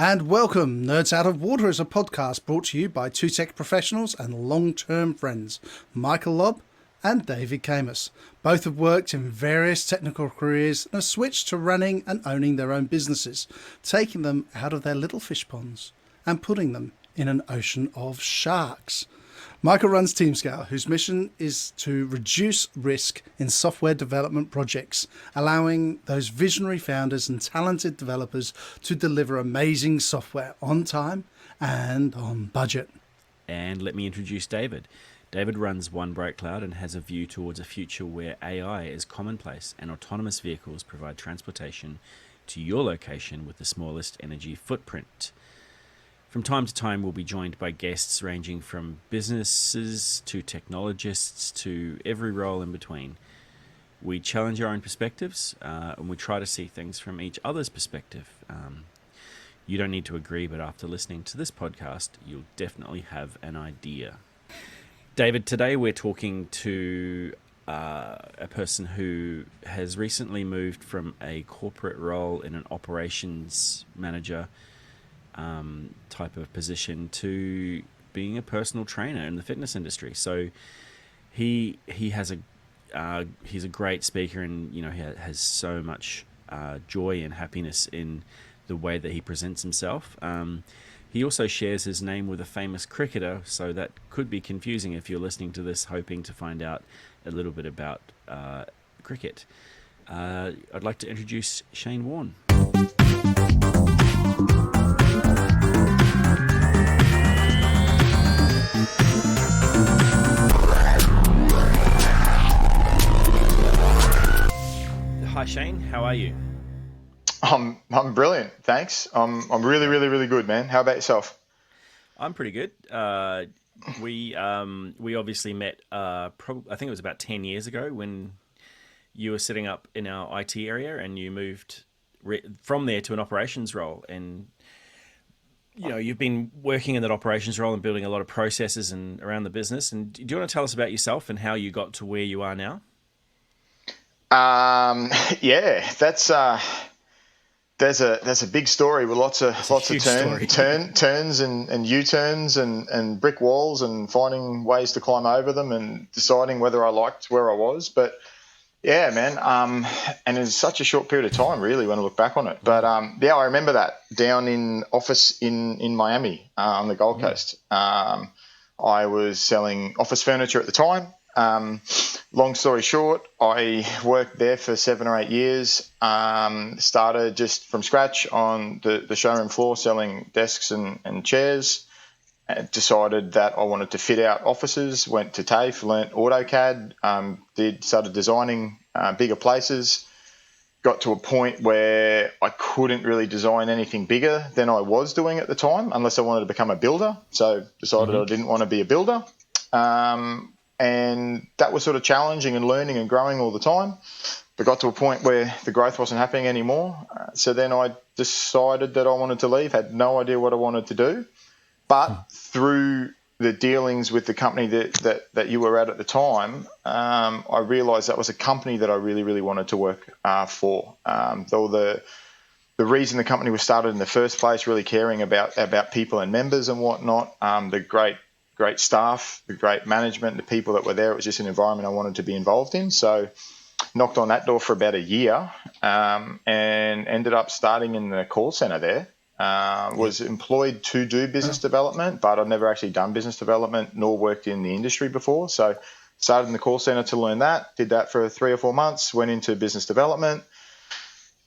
And welcome, Nerds Out of Water is a podcast brought to you by two tech professionals and long-term friends, Michael Lobb and David Camus. Both have worked in various technical careers and have switched to running and owning their own businesses, taking them out of their little fish ponds and putting them in an ocean of sharks. Michael runs TeamScale, whose mission is to reduce risk in software development projects, allowing those visionary founders and talented developers to deliver amazing software on time and on budget. And let me introduce David. David runs One Bright Cloud and has a view towards a future where AI is commonplace and autonomous vehicles provide transportation to your location with the smallest energy footprint. From time to time, we'll be joined by guests ranging from businesses to technologists to every role in between. We challenge our own perspectives and we try to see things from each other's perspective. You don't need to agree, but after listening to this podcast, you'll definitely have an idea. David, today we're talking to a person who has recently moved from a corporate role in an operations manager type of position to being a personal trainer in the fitness industry. So he has he's a great speaker, and he has so much joy and happiness in the way that he presents himself. He also shares his name with a famous cricketer, so that could be confusing if you're listening to this hoping to find out a little bit about cricket. I'd like to introduce Shane Warne. Hi Shane, how are you? I'm brilliant, thanks. I'm really good, man. How about yourself? I'm pretty good. We obviously met. I think it was about 10 years ago when you were sitting up in our IT area, and you moved from there to an operations role. And you've been working in that operations role and building a lot of processes and around the business. And do you want to tell us about yourself and how you got to where you are now? Yeah, that's a big story with lots of turns and U-turns and brick walls and finding ways to climb over them and deciding whether I liked where I was. But yeah, man, and it's such a short period of time really when I look back on it. But yeah, I remember that down in office in Miami on the Gold Coast. I was selling office furniture at the time. Long story short, I worked there for 7 or 8 years. Started just from scratch on the showroom floor selling desks and chairs. Decided that I wanted to fit out offices. Went to TAFE, learnt AutoCAD. Started designing bigger places. Got to a point where I couldn't really design anything bigger than I was doing at the time, unless I wanted to become a builder. So decided I didn't want to be a builder. And that was sort of challenging and learning and growing all the time. But got to a point where the growth wasn't happening anymore. So then I decided that I wanted to leave, had no idea what I wanted to do. But through the dealings with the company that you were at the time, I realized that was a company that I really wanted to work for. Though the reason the company was started in the first place, really caring about people and members and whatnot, the great staff, the great management, the people that were there. It was just an environment I wanted to be involved in. So knocked on that door for about a year and ended up starting in the call center there. Was employed to do business development, but I've never actually done business development nor worked in the industry before. So started in the call center to learn that, did that for 3 or 4 months, went into business development,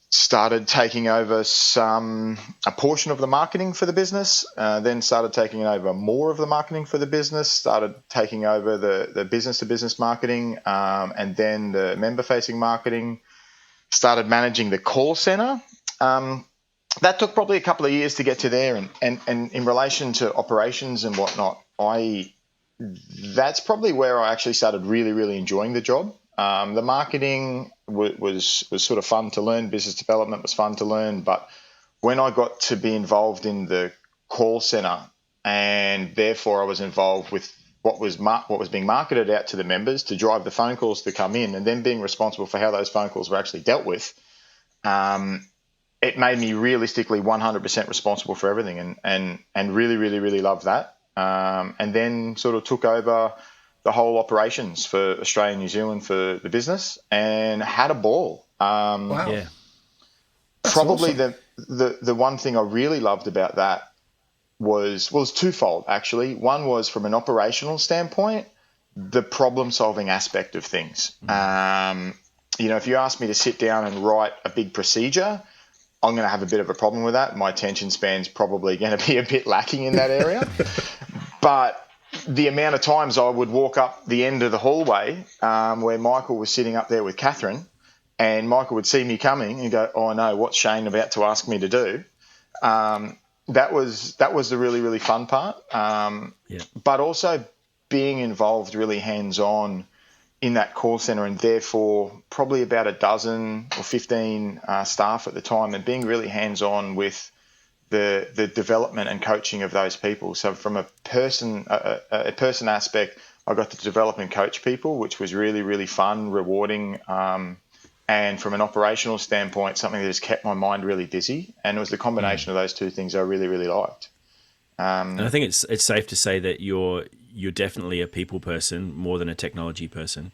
started taking over a portion of the marketing for the business, then started taking over more of the marketing for the business, started taking over the business-to-business marketing, and then the member-facing marketing, started managing the call center. That took probably a couple of years to get to there. And in relation to operations and whatnot, that's probably where I actually started really enjoying the job. The marketing was sort of fun to learn. Business development was fun to learn. But when I got to be involved in the call center, and therefore I was involved with what was being marketed out to the members to drive the phone calls to come in, and then being responsible for how those phone calls were actually dealt with, it made me realistically 100% responsible for everything, and really, really, really loved that. And then sort of took over the whole operations for Australia and New Zealand for the business, and had a ball. Wow. Yeah. That's Probably awesome. the one thing I really loved about that was twofold, actually. One was from an operational standpoint, the problem-solving aspect of things. If you ask me to sit down and write a big procedure, I'm going to have a bit of a problem with that. My attention span's probably going to be a bit lacking in that area. But the amount of times I would walk up the end of the hallway where Michael was sitting up there with Catherine, and Michael would see me coming and go, "Oh no, what's Shane about to ask me to do?" That was the really, really fun part. But also being involved really hands-on in that call center, and therefore probably about a dozen or 15 staff at the time, and being really hands-on with the development and coaching of those people. So from a person aspect, I got to develop and coach people, which was really, really fun, rewarding. And from an operational standpoint, something that has kept my mind really busy. And it was the combination of those two things I really, really liked. And I think it's safe to say that you're definitely a people person more than a technology person.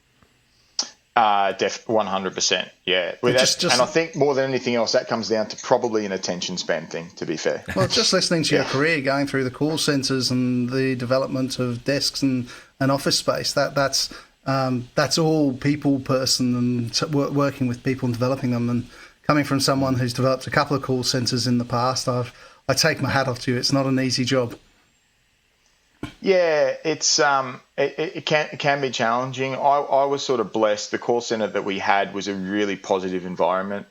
100%, yeah. And I think more than anything else, that comes down to probably an attention span thing, to be fair. Well, just listening to your career, going through the call centres and the development of desks and office space, that's all people person and working with people and developing them. And coming from someone who's developed a couple of call centres in the past, I take my hat off to you. It's not an easy job. Yeah, it's it can be challenging. I was sort of blessed. The call center that we had was a really positive environment.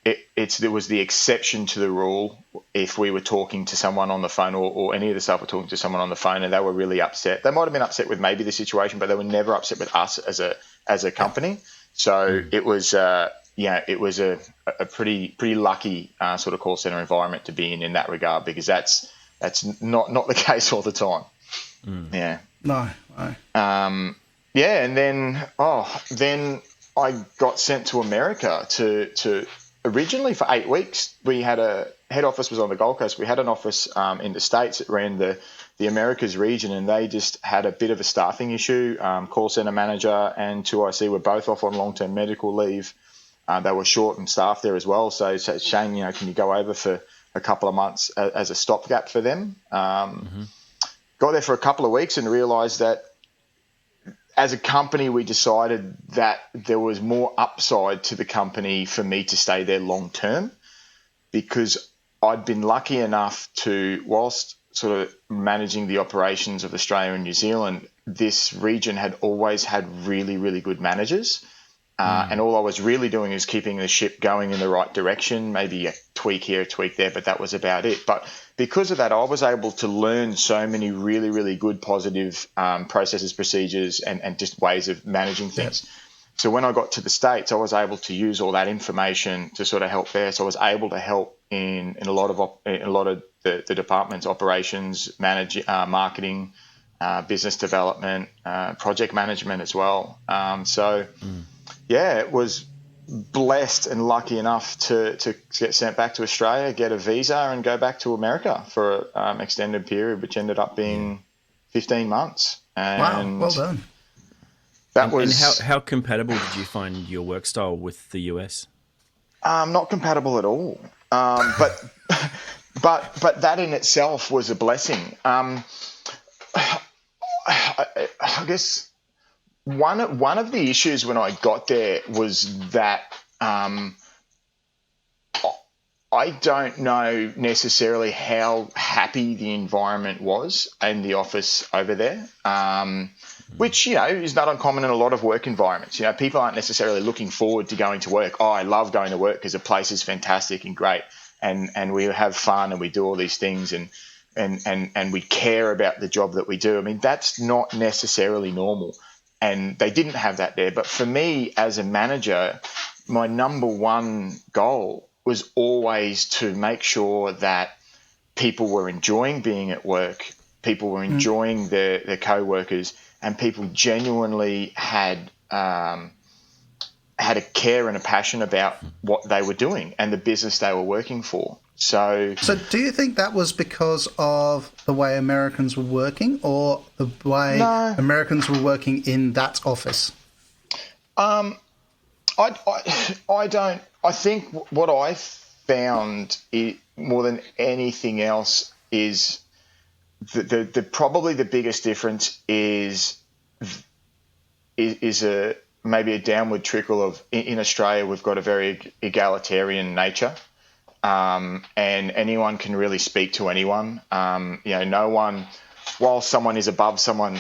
It was the exception to the rule. If we were talking to someone on the phone, or any of the staff were talking to someone on the phone, and they were really upset, they might have been upset with maybe the situation, but they were never upset with us as a company. So it was it was a pretty lucky sort of call center environment to be in that regard, because that's not the case all the time. Yeah. No. And then I got sent to America to originally for 8 weeks. We had a head office was on the Gold Coast. We had an office in the States that ran the Americas region, and they just had a bit of a staffing issue. Call center manager and 2IC were both off on long-term medical leave. They were short in staff there as well. So Shane, can you go over for a couple of months as a stopgap for them? Got there for a couple of weeks and realised that as a company, we decided that there was more upside to the company for me to stay there long term, because I'd been lucky enough to, whilst sort of managing the operations of Australia and New Zealand, this region had always had really, really good managers. And all I was really doing is keeping the ship going in the right direction, maybe a tweak here, a tweak there, but that was about it. But because of that, I was able to learn so many really, really good positive processes, procedures, and just ways of managing things. Yep. So when I got to the States, I was able to use all that information to sort of help there. So I was able to help in a lot of the departments, operations, marketing, business development, project management as well. Yeah, it was blessed and lucky enough to get sent back to Australia, get a visa, and go back to America for an extended period, which ended up being 15 months. And wow, well done. And how compatible did you find your work style with the US? Not compatible at all. But that in itself was a blessing. I guess. One of the issues when I got there was that I don't know necessarily how happy the environment was in the office over there, which, is not uncommon in a lot of work environments. People aren't necessarily looking forward to going to work. Oh, I love going to work because the place is fantastic and great, and we have fun and we do all these things and we care about the job that we do. I mean, that's not necessarily normal. And they didn't have that there. But for me as a manager, my number one goal was always to make sure that people were enjoying being at work, people were enjoying their co-workers, and people genuinely had had a care and a passion about what they were doing and the business they were working for. So do you think that was because of the way Americans were working, or the way no, Americans were working in that office? I don't. I think what I found more than anything else is the probably the biggest difference is maybe a downward trickle of in Australia we've got a very egalitarian nature. And anyone can really speak to anyone. No one, while someone is above someone,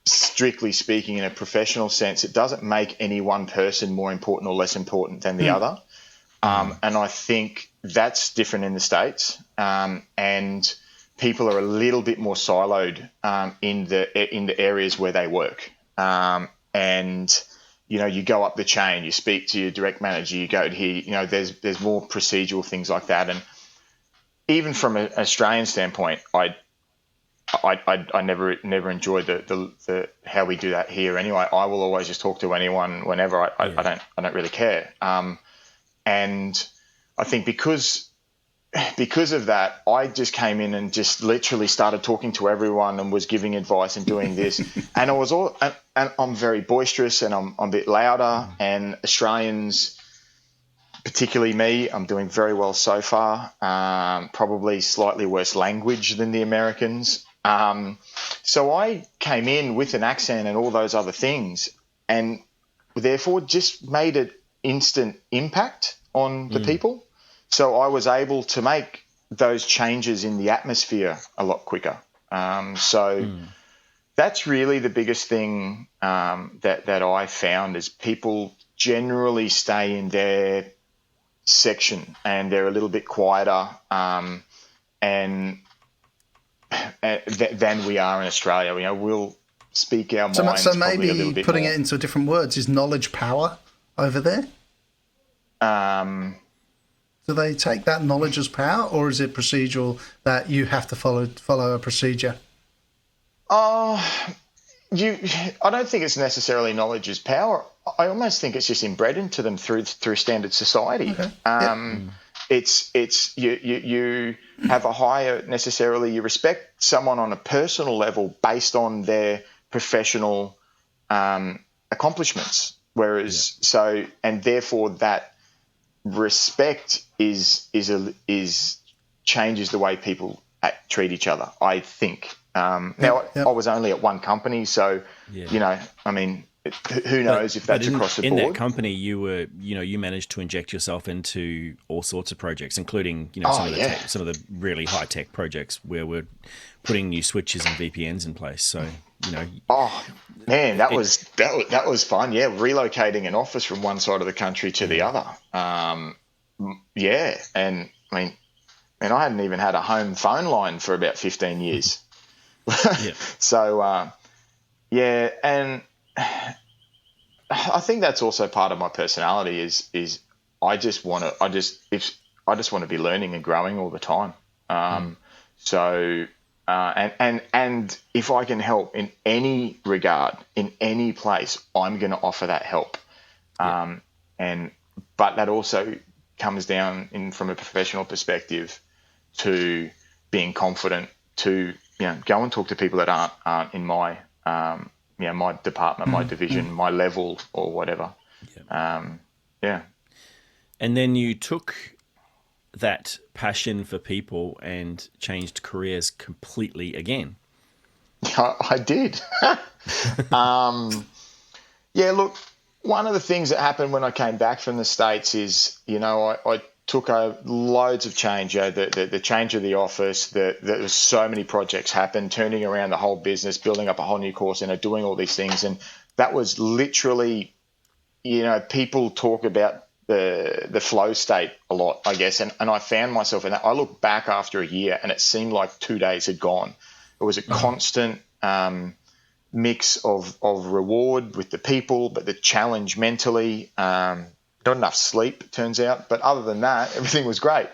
strictly speaking in a professional sense, it doesn't make any one person more important or less important than the other. And I think that's different in the States. And people are a little bit more siloed in the areas where they work. And you go up the chain, you speak to your direct manager, you go to here, there's more procedural things like that. And even from an Australian standpoint, I never enjoyed the how we do that here anyway. I will always just talk to anyone whenever. I don't really care. And I think because of that, I just came in and just literally started talking to everyone and was giving advice and doing this. And and I'm very boisterous and I'm a bit louder. And Australians, particularly me, I'm doing very well so far. Probably slightly worse language than the Americans. So I came in with an accent and all those other things, and therefore just made an instant impact on the people. So I was able to make those changes in the atmosphere a lot quicker. That's really the biggest thing that I found is people generally stay in their section and they're a little bit quieter than we are in Australia. We'll speak our minds. So probably a little maybe bit putting more. it into different words, is knowledge power over there? Do they take that knowledge as power, or is it procedural that you have to follow a procedure? I don't think it's necessarily knowledge is power. I almost think it's just inbred into them through standard society. Okay. It's you have a higher necessarily. You respect someone on a personal level based on their professional accomplishments. Whereas and therefore that respect is changes the way people treat each other, I think. Now, I was only at one company, so I mean, who knows if that's across the board. In that company, you managed to inject yourself into all sorts of projects, including some of the really high tech projects where we're putting new switches and VPNs in place. So Oh man, that was fun. Yeah, relocating an office from one side of the country to the other. And I mean, I hadn't even had a home phone line for about 15 years. So and I think that's also part of my personality is I just want to be learning and growing all the time. So and if I can help in any regard, in any place, I'm going to offer that help. But that also comes down from a professional perspective to being confident to go and talk to people that aren't in my my department, my division, my level, or whatever. And then you took that passion for people and changed careers completely again. I did. Look, one of the things that happened when I came back from the States is, I took loads of change. The change of the office, there was so many projects happen, turning around the whole business, building up a whole new call center, doing all these things. And that was literally, people talk about the flow state a lot, I guess. And I found myself in that. I look back after a year and it seemed like 2 days had gone. It was a constant mix of reward with the people, but the challenge mentally, not enough sleep, it turns out. But other than that, everything was great.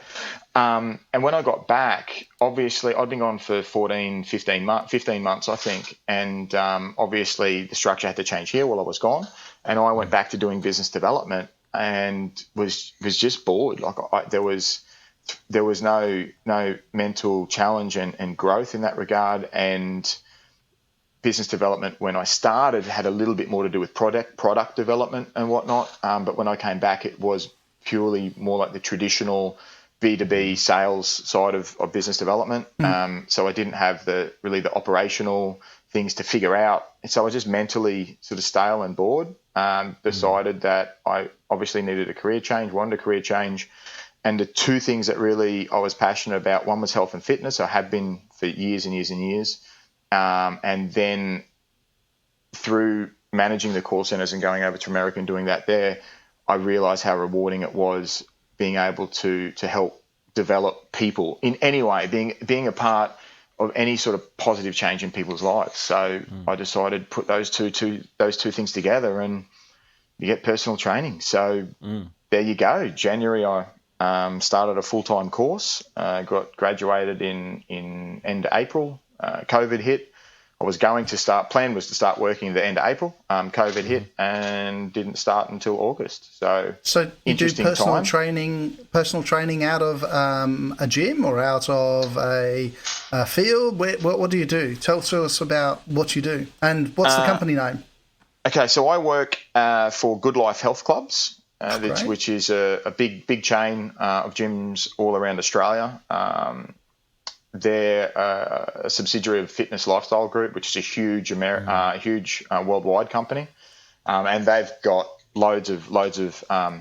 And when I got back, obviously I'd been gone for 15 months, I think. And obviously the structure had to change here while I was gone. And I went back to doing business development and was just bored. There was no mental challenge and growth in that regard. And business development, when I started, had a little bit more to do with product development and whatnot. But when I came back, it was purely more like the traditional B2B sales side of business development. So I didn't have the operational things to figure out. So I just mentally sort of stale and bored. Decided that I obviously needed a career change, wanted a career change. And the two things that really I was passionate about, one was health and fitness. I had been for years and years and years. And then through managing the call centers and going over to America and doing that there, I realized how rewarding it was being able to help develop people in any way, being a part of any sort of positive change in people's lives. So I decided to put those two things together, and you get personal training. So there you go. January, I started a full-time course, graduated in end of April. COVID hit. I was plan was to start working at the end of April. COVID hit and didn't start until August. So you do personal training out of a gym or out of a field? What do you do? Tell us about what you do, and what's the company name? Okay, so I work for Good Life Health Clubs, which is a big chain of gyms all around Australia. They're a subsidiary of Fitness Lifestyle Group, which is a huge worldwide company, and they've got loads of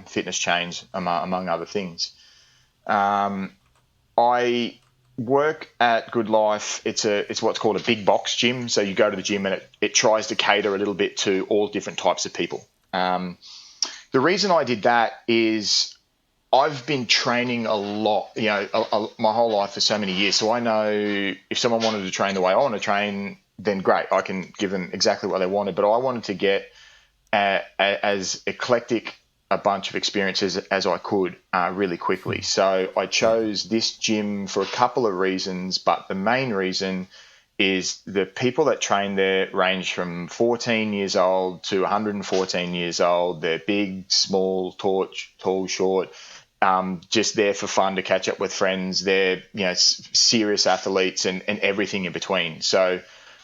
fitness chains among other things. I work at Good Life. It's what's called a big box gym. So you go to the gym and it tries to cater a little bit to all different types of people. The reason I did that is I've been training a lot, my whole life for so many years. So I know if someone wanted to train the way I want to train, then great, I can give them exactly what they wanted. But I wanted to get as eclectic a bunch of experiences as I could really quickly. So I chose this gym for a couple of reasons, but the main reason is the people that train there range from 14 years old to 114 years old. They're big, small, tall, short. Just there for fun, to catch up with friends. They're serious athletes and everything in between. So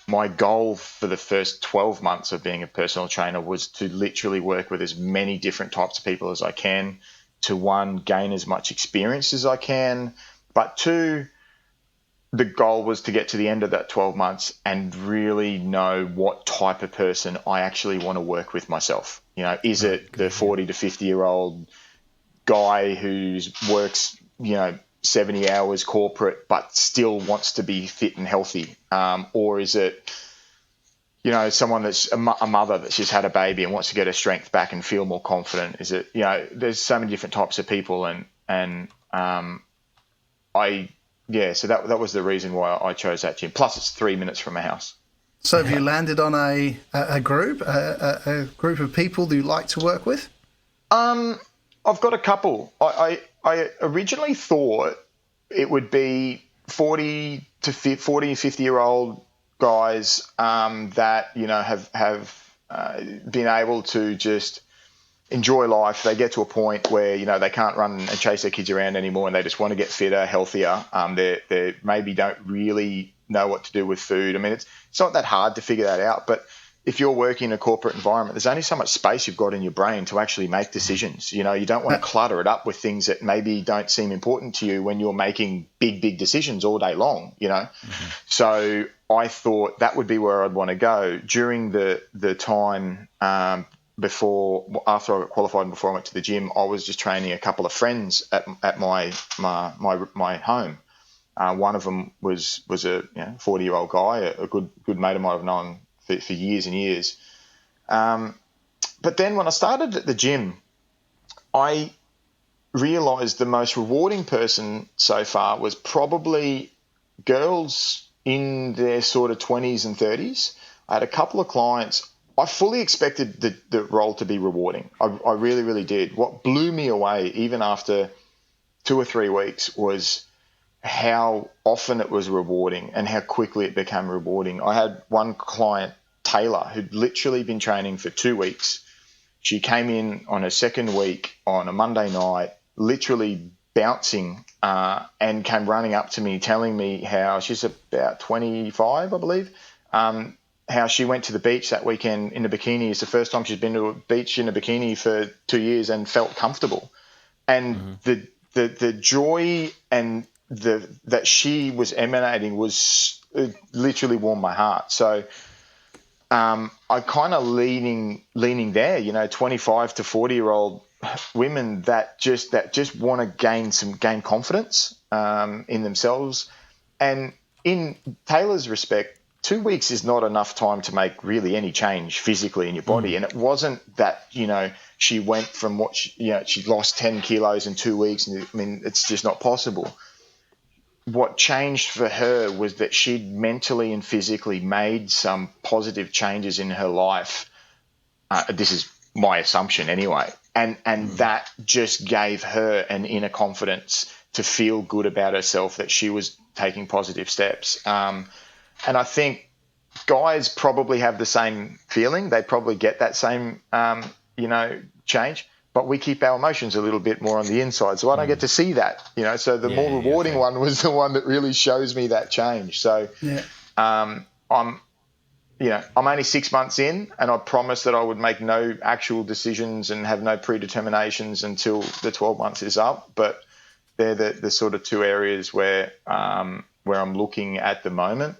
my goal for the first 12 months of being a personal trainer was to literally work with as many different types of people as I can, to one, gain as much experience as I can, but two, the goal was to get to the end of that 12 months and really know what type of person I actually want to work with myself. Is it the 40 to 50-year-old guy who works 70 hours corporate but still wants to be fit and healthy, or is it someone that's a mother that's just had a baby and wants to get her strength back and feel more confident? Is it there's so many different types of people, and so that was the reason why I chose that gym. Plus it's 3 minutes from my house. So have you landed on a group of people that you like to work with? I've got a couple. I originally thought it would be 40 to 50-year-old guys that have been able to just enjoy life. They get to a point where they can't run and chase their kids around anymore, and they just want to get fitter, healthier. They maybe don't really know what to do with food. I mean, it's not that hard to figure that out, but if you're working in a corporate environment, there's only so much space you've got in your brain to actually make decisions. You don't want to clutter it up with things that maybe don't seem important to you when you're making big decisions all day long, Mm-hmm. So I thought that would be where I'd want to go. During the time after I got qualified and before I went to the gym, I was just training a couple of friends at my home. One of them was a 40-year-old guy, a good mate of mine I've known for years and years. But then when I started at the gym, I realized the most rewarding person so far was probably girls in their sort of 20s and 30s. I had a couple of clients. I fully expected the role to be rewarding. I really, really did. What blew me away, even after 2 or 3 weeks, was how often it was rewarding and how quickly it became rewarding. I had one client, Taylor, who'd literally been training for 2 weeks. She came in on her second week on a Monday night, literally bouncing, and came running up to me telling me how she's about 25, I believe, how she went to the beach that weekend in a bikini. It's the first time she's been to a beach in a bikini for 2 years and felt comfortable. And the joy and that she was emanating was literally warmed my heart. So I kind of leaning there, 25 to 40-year-old women that just want to gain confidence in themselves. And in Taylor's respect, 2 weeks is not enough time to make really any change physically in your body. And it wasn't that, she went from she lost 10 kilos in 2 weeks. And I mean, it's just not possible. What changed for her was that she'd mentally and physically made some positive changes in her life. This is my assumption anyway. And that just gave her an inner confidence to feel good about herself, that she was taking positive steps. And I think guys probably have the same feeling. They probably get that same, change. But we keep our emotions a little bit more on the inside. So I don't get to see that, So the more rewarding one was the one that really shows me that change. So I'm only 6 months in, and I promised that I would make no actual decisions and have no predeterminations until the 12 months is up. But they're the sort of two areas where I'm looking at the moment.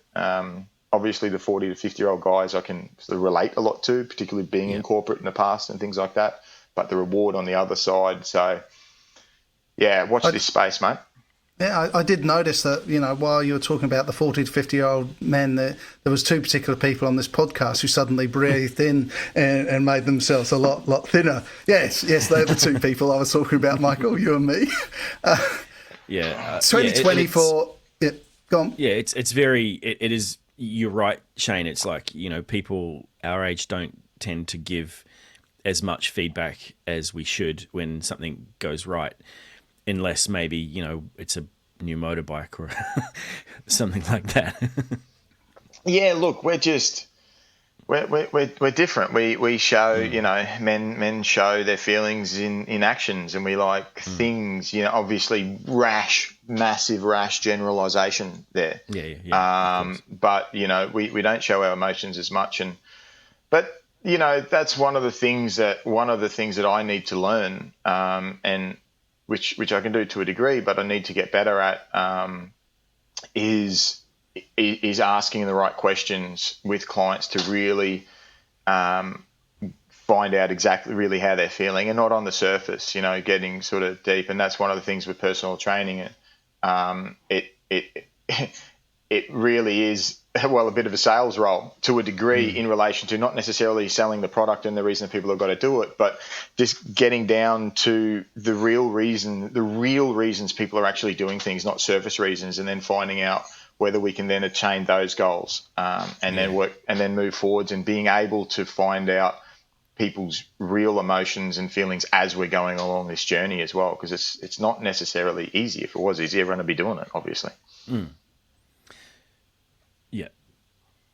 Obviously, the 40 to 50-year-old guys I can sort of relate a lot to, particularly being in corporate in the past and things like that. But the reward on the other side. So, watch this space, mate. Yeah, I did notice that, while you were talking about the 40 to 50-year-old men, there was two particular people on this podcast who suddenly breathed in and made themselves a lot thinner. Yes, they're the two people I was talking about, Michael, you and me. 2024, go on. Yeah, it's very, it is, you're right, Shane. It's like, people our age don't tend to give as much feedback as we should when something goes right, unless maybe, it's a new motorbike or something like that. Yeah, look, we're different. We show, men show their feelings in actions, and we like things, obviously massive rash generalization there. But, we don't show our emotions as much. But that's one of the things that I need to learn, and which I can do to a degree, but I need to get better at, is asking the right questions with clients to really find out exactly really how they're feeling, and not on the surface, getting sort of deep. And that's one of the things with personal training. It really is, well, a bit of a sales role to a degree in relation to not necessarily selling the product and the reason that people have got to do it, but just getting down to the real reasons people are actually doing things, not surface reasons, and then finding out whether we can then attain those goals, then work and then move forwards, and being able to find out people's real emotions and feelings as we're going along this journey as well, because it's not necessarily easy. If it was easy, everyone would be doing it, obviously. Yeah,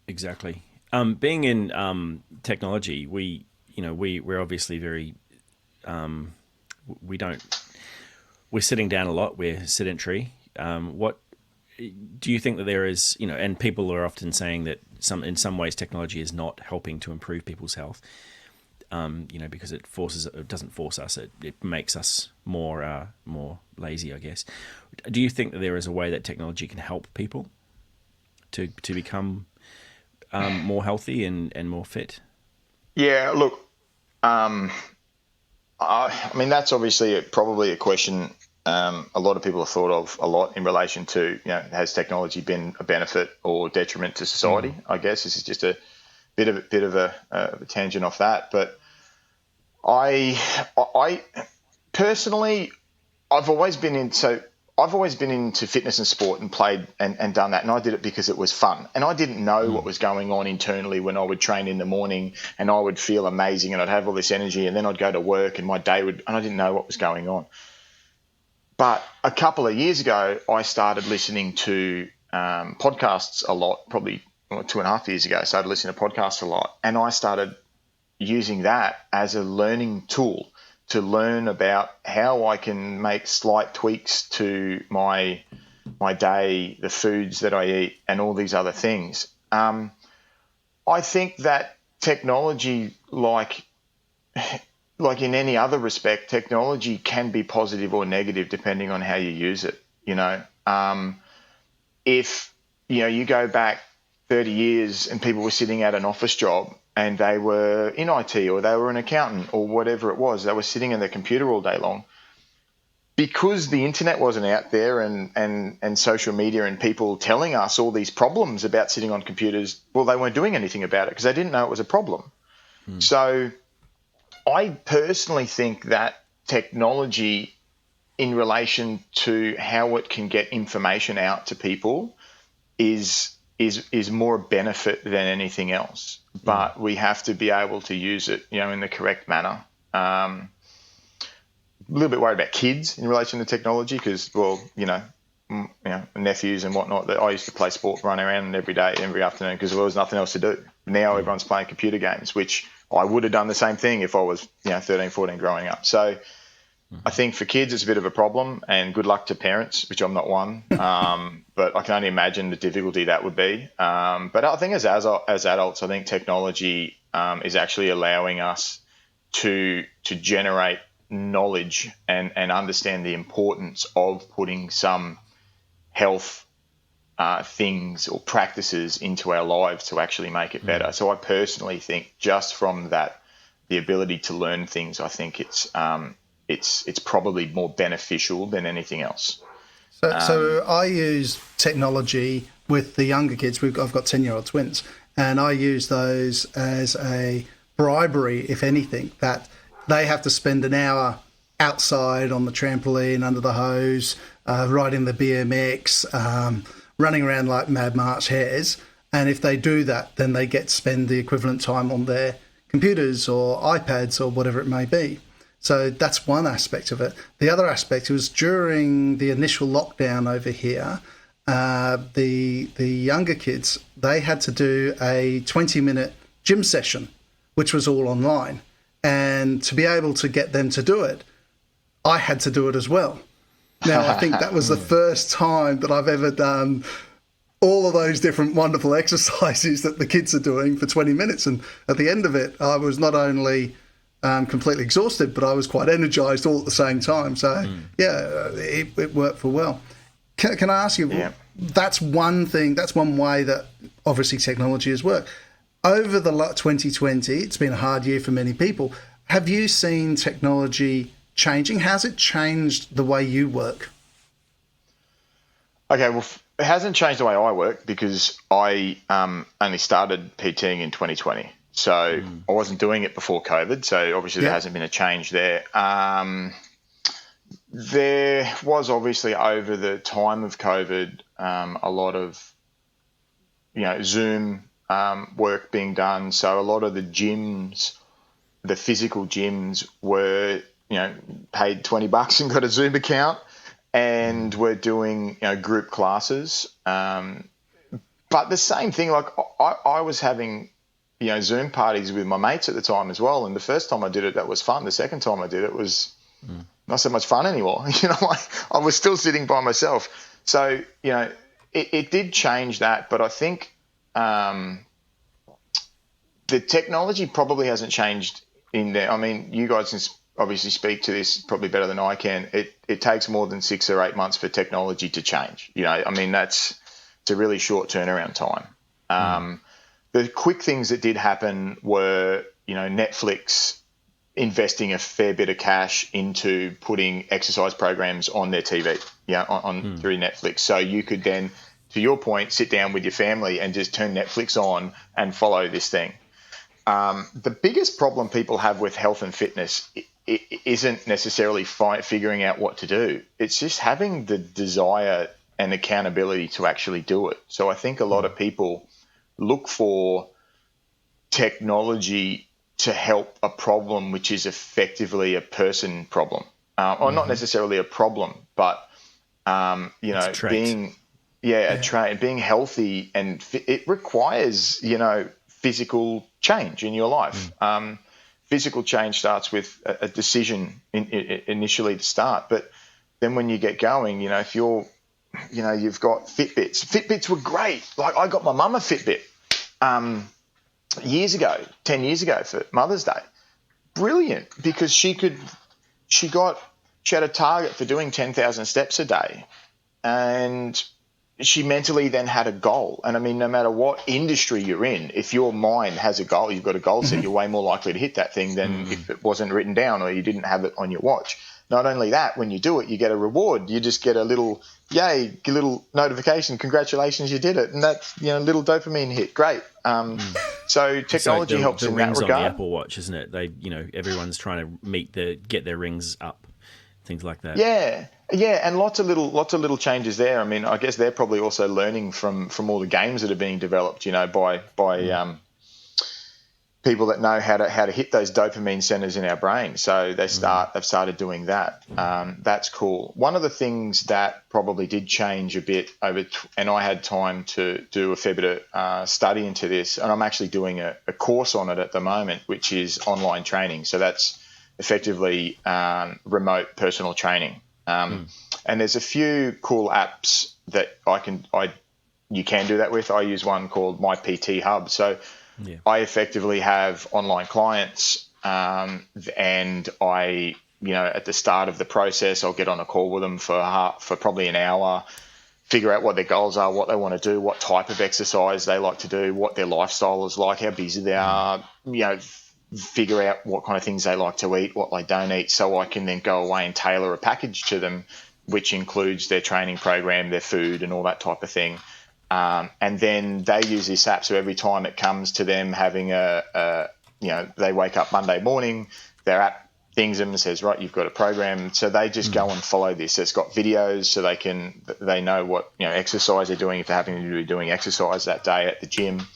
exactly. Being in technology, we're obviously very we're sitting down a lot. We're sedentary. What do you think that there is? And people are often saying that in some ways technology is not helping to improve people's health. Because it doesn't force us. It makes us more lazy, I guess. Do you think that there is a way that technology can help people to become more healthy and more fit? Yeah, look, I mean, that's obviously probably a question a lot of people have thought of a lot in relation to, has technology been a benefit or detriment to society? I guess this is just a bit of a tangent off that, but I personally, I've always been into fitness and sport and played and done that. And I did it because it was fun. And I didn't know what was going on internally when I would train in the morning, and I would feel amazing and I'd have all this energy, and then I'd go to work and and I didn't know what was going on. But a couple of years ago, I started listening to podcasts a lot, probably 2.5 years ago. I started listening to podcasts a lot, and I started using that as a learning tool to learn about how I can make slight tweaks to my day, the foods that I eat, and all these other things. I think that technology, like in any other respect, technology can be positive or negative depending on how you use it. If you go back 30 years and people were sitting at an office job and they were in IT or they were an accountant or whatever it was, they were sitting in their computer all day long. Because the internet wasn't out there and social media and people telling us all these problems about sitting on computers, well, they weren't doing anything about it because they didn't know it was a problem. So I personally think that technology in relation to how it can get information out to people is more a benefit than anything else. But we have to be able to use it, in the correct manner. A little bit worried about kids in relation to technology because, nephews and whatnot. That I used to play sport, run around every day, every afternoon because there was nothing else to do. Now everyone's playing computer games, which I would have done the same thing if I was, 13, 14 growing up. So I think for kids it's a bit of a problem, and good luck to parents, which I'm not one. But I can only imagine the difficulty that would be. But I think as adults, I think technology is actually allowing us to generate knowledge and understand the importance of putting some health things or practices into our lives to actually make it better. So I personally think just from that, the ability to learn things, I think it's probably more beneficial than anything else. So I use technology with the younger kids. I've got 10-year-old twins, and I use those as a bribery, if anything, that they have to spend an hour outside on the trampoline, under the hose, riding the BMX, running around like Mad March hares. And if they do that, then they get to spend the equivalent time on their computers or iPads or whatever it may be. So that's one aspect of it. The other aspect was during the initial lockdown over here, the younger kids, they had to do a 20-minute gym session, which was all online. And to be able to get them to do it, I had to do it as well. Now, I think that was the first time that I've ever done all of those different wonderful exercises that the kids are doing for 20 minutes. And at the end of it, I was not only completely exhausted, but I was quite energized all at the same time. So, it worked for well. Can I ask you, that's one thing, that's one way that obviously technology has worked. Over the 2020, it's been a hard year for many people. Have you seen technology changing? How's it changed the way you work? Okay, well, it hasn't changed the way I work because I only started PTing in 2020. So I wasn't doing it before COVID. So obviously there hasn't been a change there. There was obviously over the time of COVID a lot of, Zoom work being done. So a lot of the gyms, the physical gyms were, paid $20 and got a Zoom account and were doing, group classes. But the same thing, like I was having, Zoom parties with my mates at the time as well. And the first time I did it, that was fun. The second time I did it was not so much fun anymore. I was still sitting by myself. So, it did change that. But I think the technology probably hasn't changed in there. I mean, you guys can obviously speak to this probably better than I can. It takes more than 6 or 8 months for technology to change. It's a really short turnaround time. The quick things that did happen were, Netflix investing a fair bit of cash into putting exercise programs on their TV, through Netflix. So you could then, to your point, sit down with your family and just turn Netflix on and follow this thing. The biggest problem people have with health and fitness isn't necessarily figuring out what to do. It's just having the desire and accountability to actually do it. So I think a lot of people look for technology to help a problem which is effectively a person problem, or not necessarily a problem, but being being healthy and it requires physical change in your life. physical change starts with a decision initially to start. But then when you get going, if you're, you've got Fitbits. Fitbits were great. Like, I got my mum a Fitbit years ago, 10 years ago for Mother's Day. Brilliant, because she had a target for doing 10,000 steps a day, and she mentally then had a goal. And I mean, no matter what industry you're in, if your mind has a goal, you've got a goal set, you're way more likely to hit that thing than if it wasn't written down or you didn't have it on your watch. Not only that, when you do it, you get a reward. You just get a little, yay, a little notification, congratulations, you did it. And that's, little dopamine hit. Great. So technology helps in that regard. The rings on the Apple Watch, isn't it? They, everyone's trying to get their rings up, things like that. Yeah, and lots of little changes there. I mean, I guess they're probably also learning from all the games that are being developed, by people that know how to hit those dopamine centers in our brain. So they've started doing that. That's cool. One of the things that probably did change a bit and I had time to do a fair bit of study into this, and I'm actually doing a course on it at the moment, which is online training. So that's effectively remote personal training. And there's a few cool apps that you can do that with. I use one called My PT Hub. So I effectively have online clients, and I, at the start of the process, I'll get on a call with them for probably an hour, figure out what their goals are, what they want to do, what type of exercise they like to do, what their lifestyle is like, how busy they are, figure out what kind of things they like to eat, what they don't eat, so I can then go away and tailor a package to them, which includes their training program, their food, and all that type of thing. And then they use this app, so every time it comes to them having they wake up Monday morning, their app things them and says, right, you've got a program. So they just go and follow this. It's got videos, so they know what exercise they're doing if they happen to be doing exercise that day at the gym.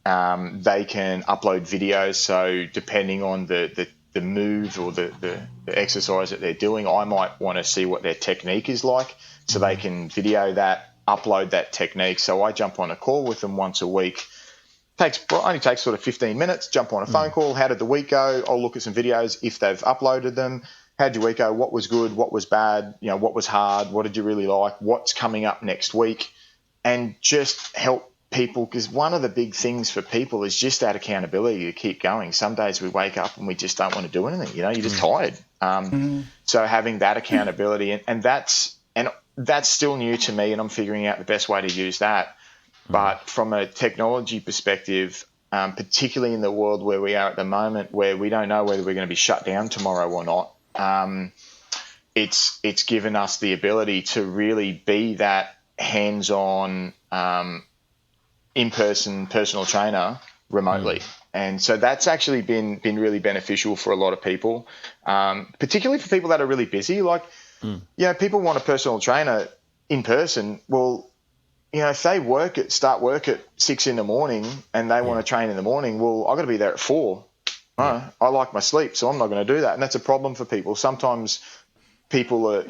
They can upload videos, so depending on the move or the exercise that they're doing, I might want to see what their technique is like, so they can video that, upload that technique. So I jump on a call with them once a week. Only takes sort of 15 minutes, jump on a phone call. How did the week go? I'll look at some videos if they've uploaded them. How'd your week go? What was good? What was bad? What was hard? What did you really like? What's coming up next week? And just help people, because one of the big things for people is just that accountability to keep going. Some days we wake up and we just don't want to do anything. You're just tired. So having that accountability, and that's still new to me, and I'm figuring out the best way to use that. But from a technology perspective, particularly in the world where we are at the moment, where we don't know whether we're going to be shut down tomorrow or not, it's given us the ability to really be that hands-on, in-person personal trainer remotely. And so that's actually been really beneficial for a lot of people, particularly for people that are really busy. Like, people want a personal trainer in person. Well, if they start work at 6 a.m. and they want to train in the morning, well, I've got to be there at 4. I like my sleep, so I'm not going to do that. And that's a problem for people. Sometimes people are,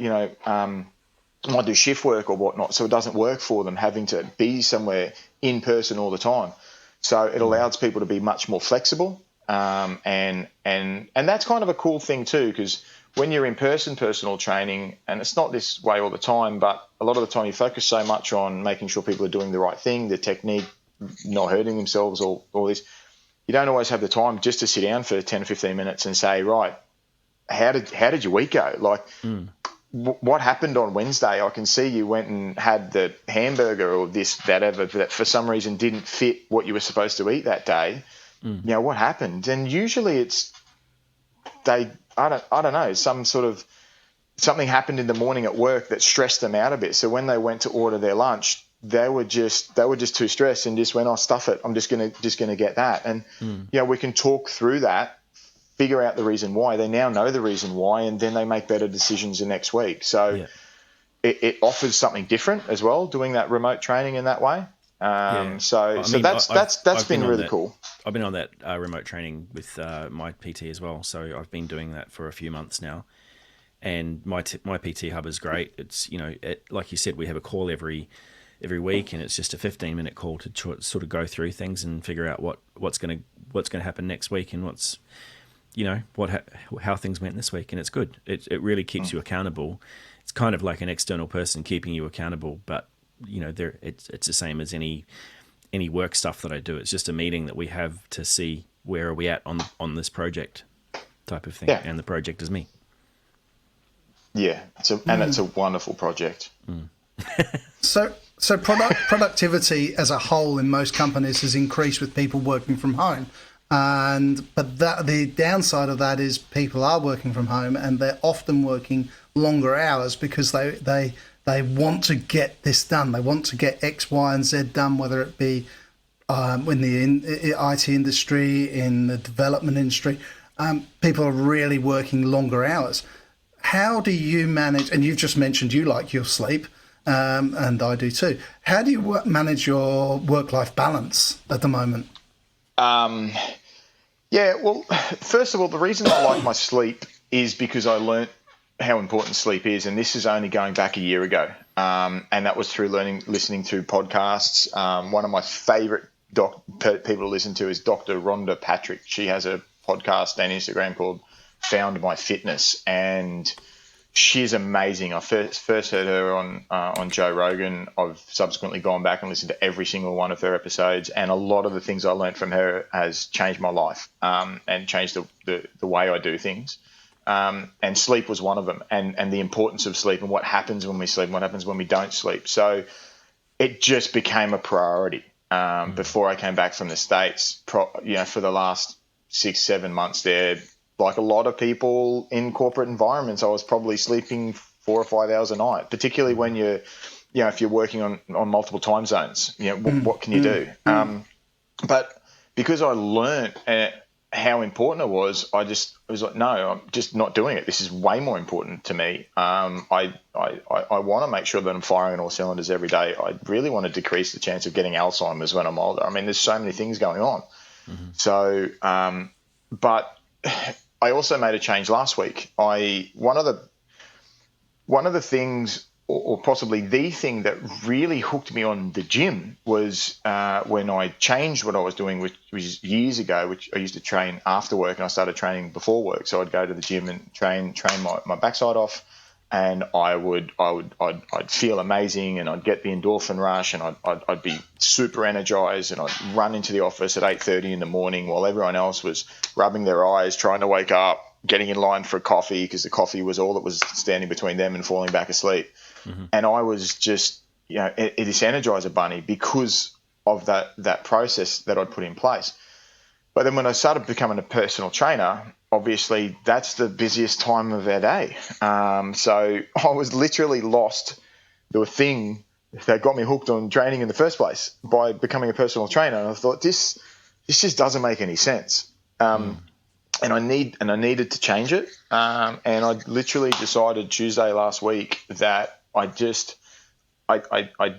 might do shift work or whatnot, so it doesn't work for them having to be somewhere in person all the time. So it allows people to be much more flexible, and that's kind of a cool thing too, because when you're in person personal training, and it's not this way all the time, but a lot of the time you focus so much on making sure people are doing the right thing, the technique, not hurting themselves, all this. You don't always have the time just to sit down for 10 or 15 minutes and say, right, how did your week go? Like, what happened on Wednesday? I can see you went and had the hamburger or this, that, ever, that for some reason didn't fit what you were supposed to eat that day. What happened? And usually it's I don't know, something happened in the morning at work that stressed them out a bit. So when they went to order their lunch, they were just too stressed and just went, "Oh, stuff it. I'm just gonna get that." And we can talk through that, figure out the reason why. They now know the reason why, and then they make better decisions the next week. So it offers something different as well, doing that remote training in that way. So that's been really cool. I've been on that remote training with my PT as well. So I've been doing that for a few months now, and my PT Hub is great. It's like you said, we have a call every week, and it's just a 15-minute call to sort of go through things and figure out what's going to happen next week and what's how things went this week, and it's good. It really keeps you accountable. It's kind of like an external person keeping you accountable, but it's the same as any work stuff that I do. It's just a meeting that we have to see where are we at on this project type of thing, and the project is me. Yeah, it's a wonderful project. So productivity as a whole in most companies has increased with people working from home, but the downside of that is people are working from home and they're often working longer hours because they want to get this done. They want to get X, Y, and Z done, whether it be in the IT industry, in the development industry. People are really working longer hours. How do you manage, and you've just mentioned you like your sleep, and I do too. How do you manage your work-life balance at the moment? Yeah, well, first of all, the reason I like my sleep is because I learnt how important sleep is, and this is only going back a year ago, and that was through listening to podcasts. One of my favourite people to listen to is Dr. Rhonda Patrick. She has a podcast and Instagram called Found My Fitness, and she's amazing. I first heard her on Joe Rogan. I've subsequently gone back and listened to every single one of her episodes, and a lot of the things I learned from her has changed my life and changed the way I do things. And sleep was one of them, and the importance of sleep and what happens when we sleep and what happens when we don't sleep. So it just became a priority before I came back from the States. For the last 6-7 months there, like a lot of people in corporate environments, I was probably sleeping 4 or 5 hours a night, particularly when if you're working on multiple time zones. What can you do? But because I learned how important it was, I was like, no, I'm just not doing it. This is way more important to me. I want to make sure that I'm firing on all cylinders every day. I really want to decrease the chance of getting Alzheimer's when I'm older. I mean, there's so many things going on. Mm-hmm. So, but I also made a change last week. One of the things, or possibly the thing that really hooked me on the gym was when I changed what I was doing, which was years ago, which I used to train after work, and I started training before work. So I'd go to the gym and train my backside off, and I'd feel amazing, and I'd get the endorphin rush, and I'd be super energized, and I'd run into the office at 8:30 in the morning while everyone else was rubbing their eyes, trying to wake up, getting in line for a coffee because the coffee was all that was standing between them and falling back asleep. Mm-hmm. And I was just, this Energizer bunny because of that process that I'd put in place. But then when I started becoming a personal trainer, obviously that's the busiest time of our day. So I was literally lost the thing that got me hooked on training in the first place by becoming a personal trainer. And I thought, this just doesn't make any sense. And I needed to change it. And I literally decided Tuesday last week that I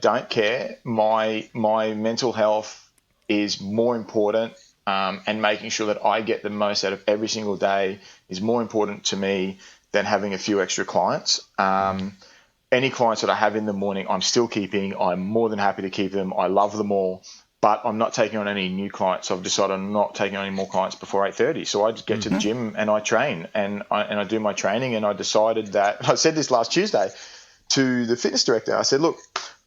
don't care. My mental health is more important, and making sure that I get the most out of every single day is more important to me than having a few extra clients. Any clients that I have in the morning, I'm still keeping. I'm more than happy to keep them. I love them all, but I'm not taking on any new clients. I've decided I'm not taking on any more clients before 8:30. So I just get to the gym and I train and I do my training. And I decided that I said this last Tuesday to the fitness director. I said, look,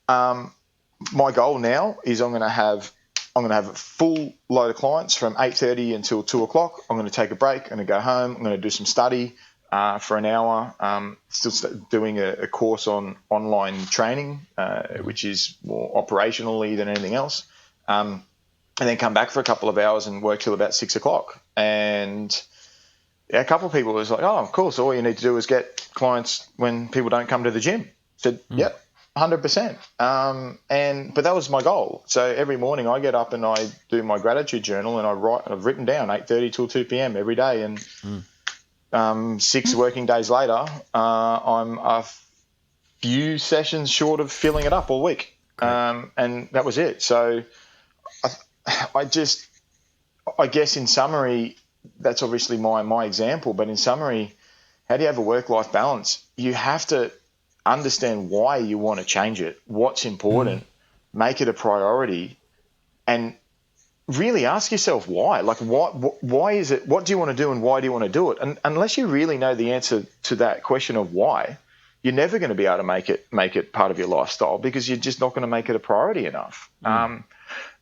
my goal now is I'm going to have a full load of clients from 8:30 until 2 o'clock. I'm going to take a break. I'm going to go home. I'm going to do some study for an hour. Still doing a course on online training, which is more operationally than anything else. And then come back for a couple of hours and work till about 6 o'clock. And a couple of people was like, oh, cool. So all you need to do is get clients when people don't come to the gym. I said, yep. 100%. But that was my goal. So every morning I get up and I do my gratitude journal and I've written down 8:30 till 2 p.m. every day. And 6 working days later, I'm a few sessions short of filling it up all week. And that was it. So I guess in summary, that's obviously my example, but in summary, how do you have a work-life balance? You have to understand why you want to change it, what's important, make it a priority, and really ask yourself why. Like, why is it? What do you want to do, and why do you want to do it? And unless you really know the answer to that question of why, you're never going to be able to make it part of your lifestyle, because you're just not going to make it a priority enough. And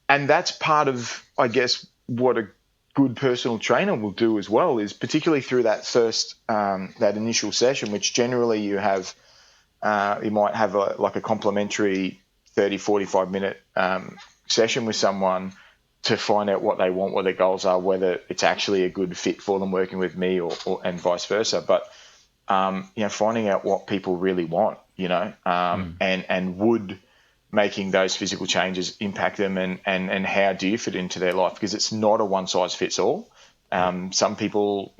that's part of, I guess, what a good personal trainer will do as well, is particularly through that first that initial session, which generally you have. You might have a complimentary 30, 45 minute session with someone to find out what they want, what their goals are, whether it's actually a good fit for them working with me or and vice versa. But, finding out what people really want, and would making those physical changes impact them, and how do you fit into their life? Because it's not a one size fits all. Some people,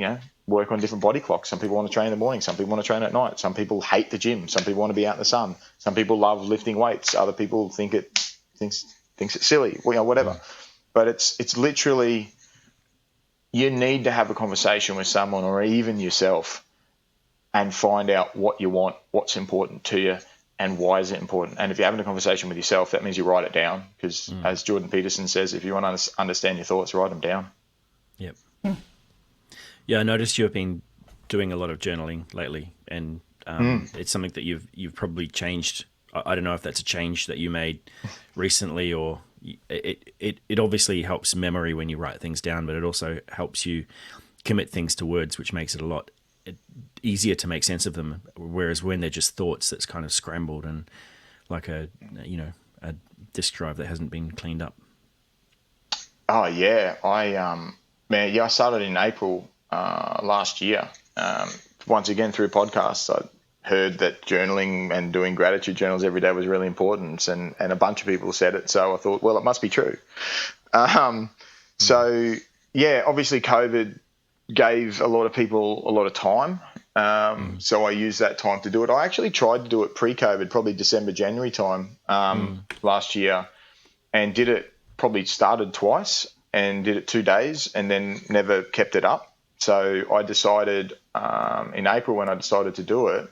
work on different body clocks. Some people want to train in the morning. Some people want to train at night. Some people hate the gym. Some people want to be out in the sun. Some people love lifting weights. Other people think it's silly, whatever. But it's literally, you need to have a conversation with someone, or even yourself, and find out what you want, what's important to you, and why is it important. And if you're having a conversation with yourself, that means you write it down, because as Jordan Peterson says, if you want to understand your thoughts, write them down. Yep. Yeah, I noticed you've been doing a lot of journaling lately, and it's something that you've probably changed. I don't know if that's a change that you made recently, or it obviously helps memory when you write things down, but it also helps you commit things to words, which makes it a lot easier to make sense of them. Whereas when they're just thoughts, that's kind of scrambled and like a disk drive that hasn't been cleaned up. Oh yeah, I started in April last year. Once again through podcasts, I heard that journaling and doing gratitude journals every day was really important, and a bunch of people said it, so I thought, well, it must be true. So yeah, obviously COVID gave a lot of people a lot of time, so I used that time to do it. I actually tried to do it pre-COVID, probably December, January time last year, and did it, probably started twice and did it 2 days and then never kept it up. So I decided in April, when I decided to do it,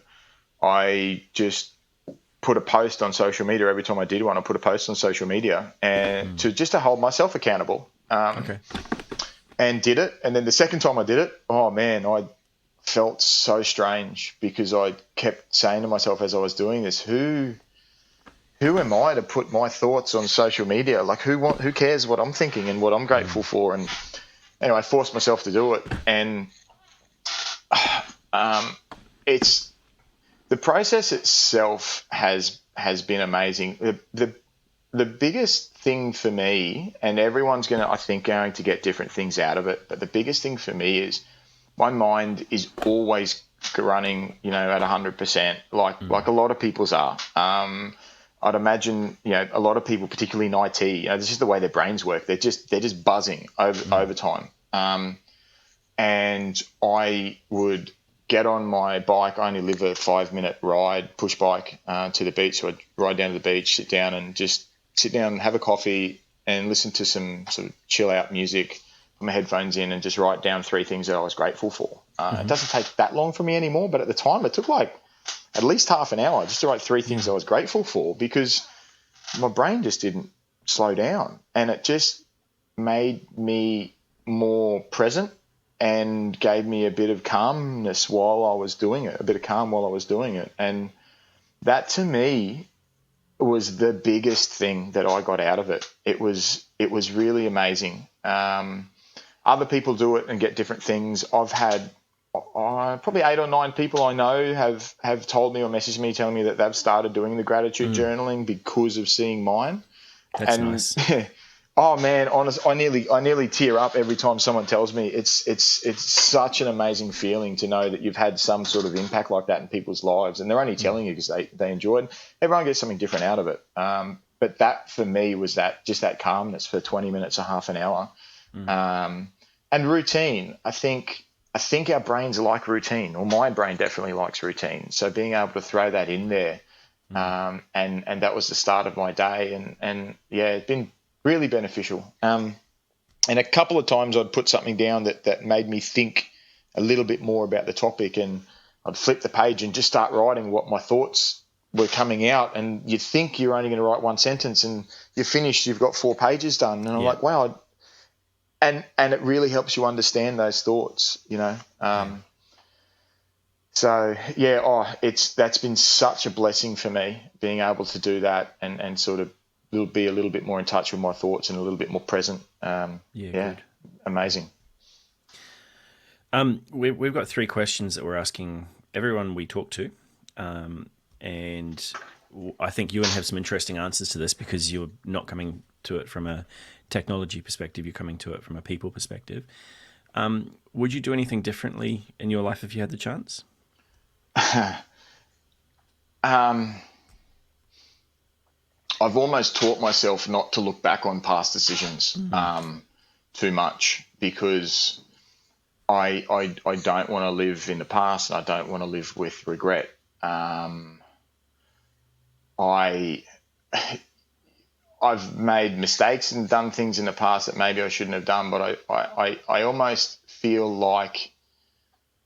I just put a post on social media. Every time I did one, I put a post on social media, and to hold myself accountable. And did it. And then the second time I did it, oh man, I felt so strange, because I kept saying to myself as I was doing this, who am I to put my thoughts on social media? Like, who cares what I'm thinking and what I'm grateful for? And anyway, I forced myself to do it, and it's, the process itself has been amazing. The biggest thing for me, and everyone's going to get different things out of it, but the biggest thing for me is my mind is always running, at 100%, like a lot of people's are. I'd imagine, a lot of people, particularly in IT, this is the way their brains work. They're just buzzing over time. And I would get on my bike. I only live a 5-minute ride, push bike to the beach. So I'd ride down to the beach, sit down, have a coffee, and listen to some sort of chill out music, put my headphones in, and just write down 3 things that I was grateful for. It doesn't take that long for me anymore, but at the time it took like at least half an hour just to write 3 things I was grateful for, because my brain just didn't slow down, and it just made me more present and gave me a bit of calmness while I was doing it, And that, to me, was the biggest thing that I got out of it. It was really amazing. Other people do it and get different things. I've had probably 8 or 9 people I know have told me or messaged me telling me that they've started doing the gratitude journaling because of seeing mine. That's nice. Oh man, honest, I nearly tear up every time someone tells me. It's such an amazing feeling to know that you've had some sort of impact like that in people's lives, and they're only telling you because they enjoy it. Everyone gets something different out of it. But that for me was that calmness for 20 minutes or half an hour. And routine. I think our brains like routine, or my brain definitely likes routine. So being able to throw that in there, and that was the start of my day, and yeah, it's been really beneficial. And a couple of times I'd put something down that made me think a little bit more about the topic, and I'd flip the page and just start writing what my thoughts were coming out. And you'd think you're only going to write 1 sentence, and you're finished, you've got 4 pages done. And I'm like, wow, and it really helps you understand those thoughts, you know. So yeah, that's been such a blessing for me being able to do that and sort of be a little bit more in touch with my thoughts and a little bit more present. Good. Amazing. We've got 3 questions that we're asking everyone we talk to, and I think you and have some interesting answers to this because you're not coming to it from a technology perspective, you're coming to it from a people perspective. Would you do anything differently in your life if you had the chance? I've almost taught myself not to look back on past decisions too much because I don't want to live in the past. I don't want to live with regret. I've made mistakes and done things in the past that maybe I shouldn't have done, but I almost feel like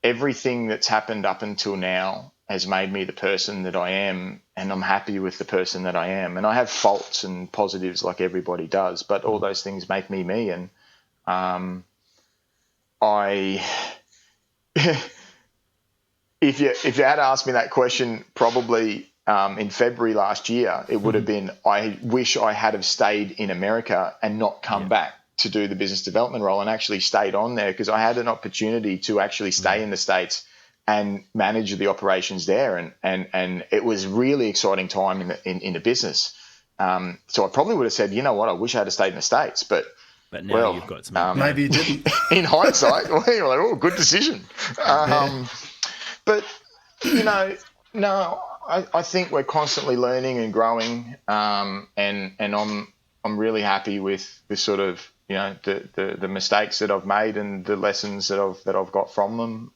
everything that's happened up until now has made me the person that I am, and I'm happy with the person that I am. And I have faults and positives like everybody does, but all those things make me me. And if you had asked me that question probably in February last year, it would have been, I wish I had have stayed in America and not come back to do the business development role and actually stayed on there, because I had an opportunity to actually stay in the States and manage the operations there. And it was really exciting time in the business. So I probably would have said, you know what, I wish I had stayed in the States, but now you've got some. Maybe you didn't. In hindsight, well, you're like, oh, good decision. But, you know, no, I think we're constantly learning and growing, and I'm really happy with sort of, you know, the mistakes that I've made and the lessons that I've got from them.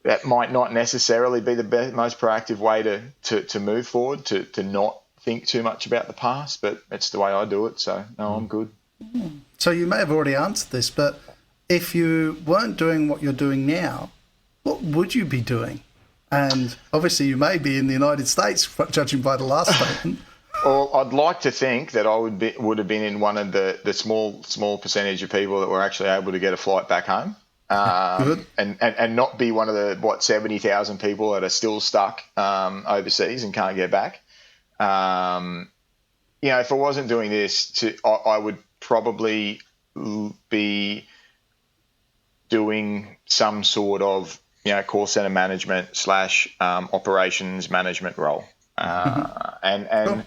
That might not necessarily be the most proactive way to move forward, to not think too much about the past, but it's the way I do it. So no, I'm good. So you may have already answered this, but if you weren't doing what you're doing now, what would you be doing? And obviously you may be in the United States, judging by the last statement. Well, I'd like to think that I would have been in one of the small percentage of people that were actually able to get a flight back home. Good. And not be one of the 70,000 people that are still stuck overseas and can't get back. You know, if I wasn't doing this, I would probably be doing some sort of, you know, call center management / operations management role. And Cool.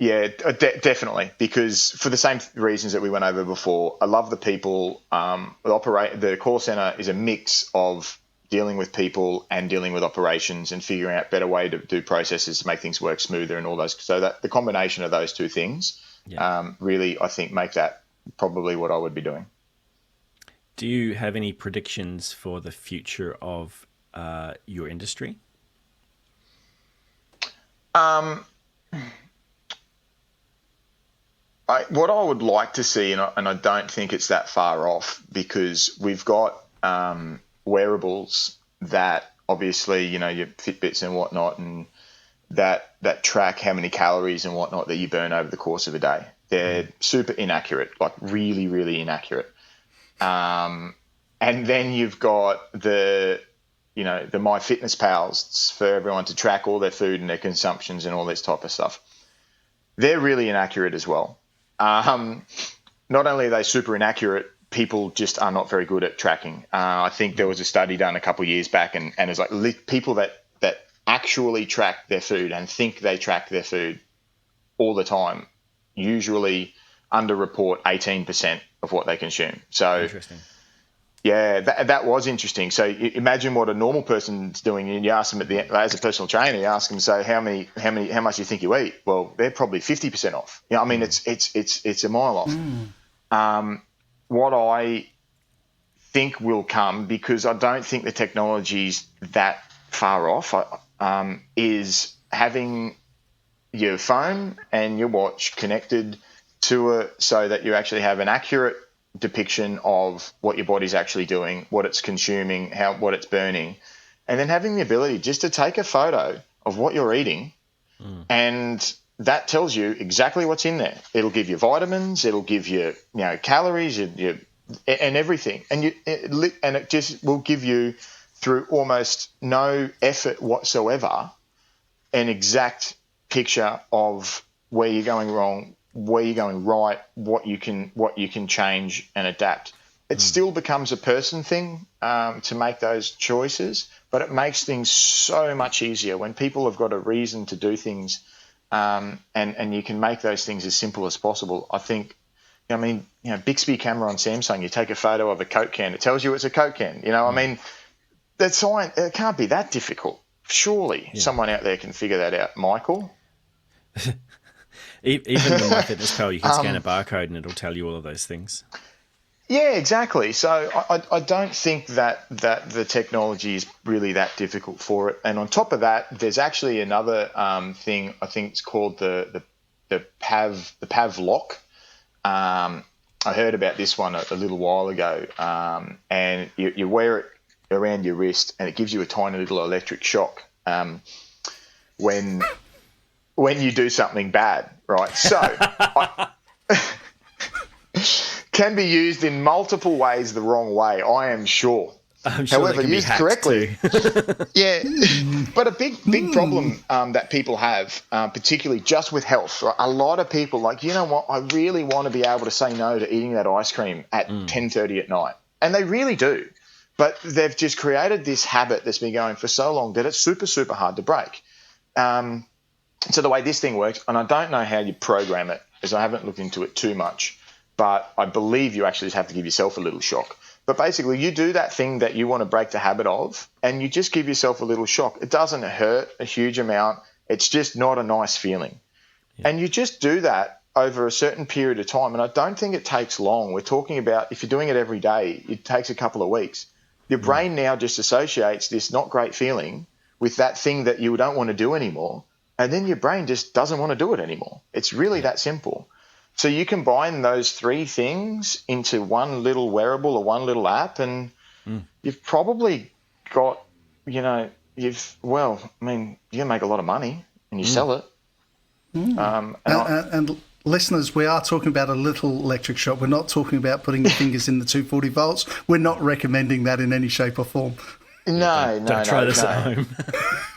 Yeah, definitely, because for the same reasons that we went over before, I love the people. The call center is a mix of dealing with people and dealing with operations and figuring out better way to do processes to make things work smoother and all those. So that the combination of those two things really, I think, make that probably what I would be doing. Do you have any predictions for the future of your industry? What I would like to see, and I don't think it's that far off, because we've got wearables that obviously, you know, your Fitbits and whatnot, and that track how many calories and whatnot that you burn over the course of a day. They're super inaccurate, like really, really inaccurate. And then you've got the MyFitnessPals for everyone to track all their food and their consumptions and all this type of stuff. They're really inaccurate as well. Not only are they super inaccurate, people just are not very good at tracking. I think there was a study done a couple of years back, and it's like people that actually track their food and think they track their food all the time usually underreport 18% of what they consume. So Interesting. Yeah, that was interesting. So imagine what a normal person's doing, and you ask them as a personal trainer, you ask them, so how much do you think you eat? Well, they're probably 50% off. You know, I mean, it's a mile off. What I think will come, because I don't think the technology's that far off, is having your phone and your watch connected to it so that you actually have an accurate depiction of what your body's actually doing, what it's consuming, what it's burning, and then having the ability just to take a photo of what you're eating and that tells you exactly what's in there. It'll give you vitamins, it'll give you, calories, and everything, and it just will give you, through almost no effort whatsoever, an exact picture of where you're going wrong, where you're going right, what you can change and adapt. It still becomes a person thing to make those choices, but it makes things so much easier when people have got a reason to do things, and you can make those things as simple as possible. I think, Bixby camera on Samsung, you take a photo of a Coke can, it tells you it's a Coke can. That's science. It can't be that difficult. Surely someone out there can figure that out, Michael. Even the MyFitnessPal, you can scan a barcode and it'll tell you all of those things. Yeah, exactly. So I don't think that the technology is really that difficult for it. And on top of that, there's actually another thing. I think it's called the PAV lock. I heard about this one a little while ago, and you wear it around your wrist, and it gives you a tiny little electric shock when you do something bad, right? So can be used in multiple ways the wrong way, I am sure. I'm sure. However, used correctly. Yeah. But a big problem that people have, particularly just with health, right? A lot of people like, I really want to be able to say no to eating that ice cream at 10:30 at night. And they really do. But they've just created this habit that's been going for so long that it's super, super hard to break. So the way this thing works, and I don't know how you program it, as I haven't looked into it too much, but I believe you actually just have to give yourself a little shock. But basically, you do that thing that you want to break the habit of, and you just give yourself a little shock. It doesn't hurt a huge amount. It's just not a nice feeling. Yeah. And you just do that over a certain period of time, and I don't think it takes long. We're talking about, if you're doing it every day, it takes a couple of weeks. Your brain now just associates this not great feeling with that thing that you don't want to do anymore, and then your brain just doesn't want to do it anymore. It's really that simple. So you combine those three things into one little wearable or one little app, and you've probably got, you're going to make a lot of money and you sell it. And listeners, we are talking about a little electric shock. We're not talking about putting your fingers in the 240 volts. We're not recommending that in any shape or form. Don't try this at home.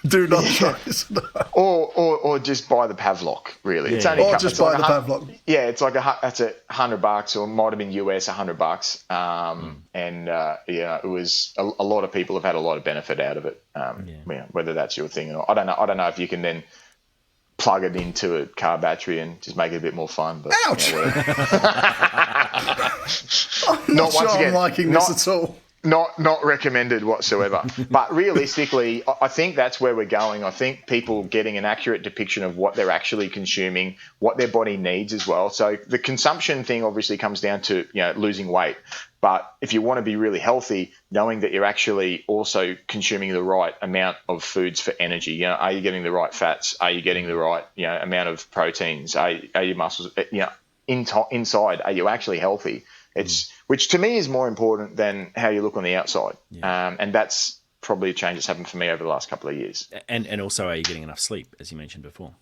Do not try this at home. Or just buy the Pavlok, really. Yeah, it's only or just buy the Pavlok. Yeah, it's like that's $100, or it might have been US $100. And it was a lot of people have had a lot of benefit out of it. Whether that's your thing or not. I don't know if you can then plug it into a car battery and just make it a bit more fun. But, ouch! I'm not sure I'm liking this at all. Not recommended whatsoever. But realistically, I think that's where we're going. I think people getting an accurate depiction of what they're actually consuming, what their body needs as well. So the consumption thing obviously comes down to losing weight. But if you want to be really healthy, knowing that you're actually also consuming the right amount of foods for energy. Are you getting the right fats? Are you getting the right amount of proteins? Are your muscles inside? Are you actually healthy? Which to me is more important than how you look on the outside. And that's probably a change that's happened for me over the last couple of years. And also, are you getting enough sleep, as you mentioned before?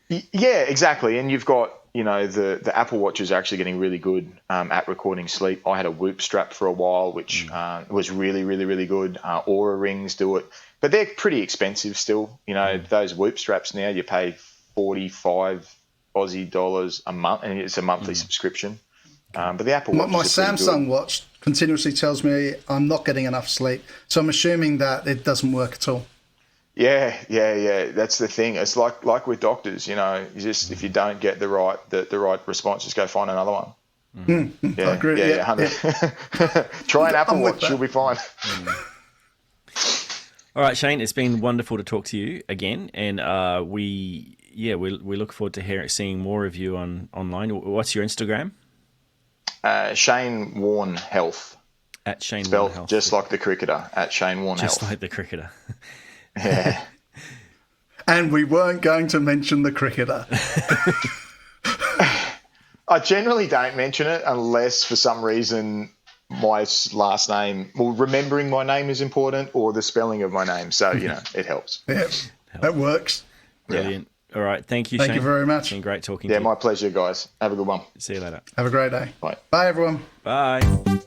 Yeah, exactly. And you've got, the Apple Watches are actually getting really good at recording sleep. I had a Whoop strap for a while, which was really, really, really good. Aura rings do it. But they're pretty expensive still. Those Whoop straps now, you pay 45 Aussie dollars a month, and it's a monthly subscription. But the Apple Watch, my Samsung watch continuously tells me I'm not getting enough sleep, so I'm assuming that it doesn't work at all. Yeah. That's the thing. It's like with doctors, just if you don't get the right response, just go find another one. I agree. Yeah. Try an Apple Watch, you'll be fine. All right, Shane, it's been wonderful to talk to you again, and we look forward to seeing more of you online. What's your Instagram? Shane Warne Health. At Shane Spelled Warne Health. just like the cricketer, at Shane Warne Health. Just like the cricketer. Yeah. And we weren't going to mention the cricketer. I generally don't mention it unless for some reason my last name, remembering my name is important, or the spelling of my name. So, it helps. Yeah, that works. Brilliant. All right. Thank you, Thank Shane. you very much. It's been great talking Yeah, to you. my pleasure, guys. Have a good one. See you later. Have a great day. Bye. Bye, everyone. Bye.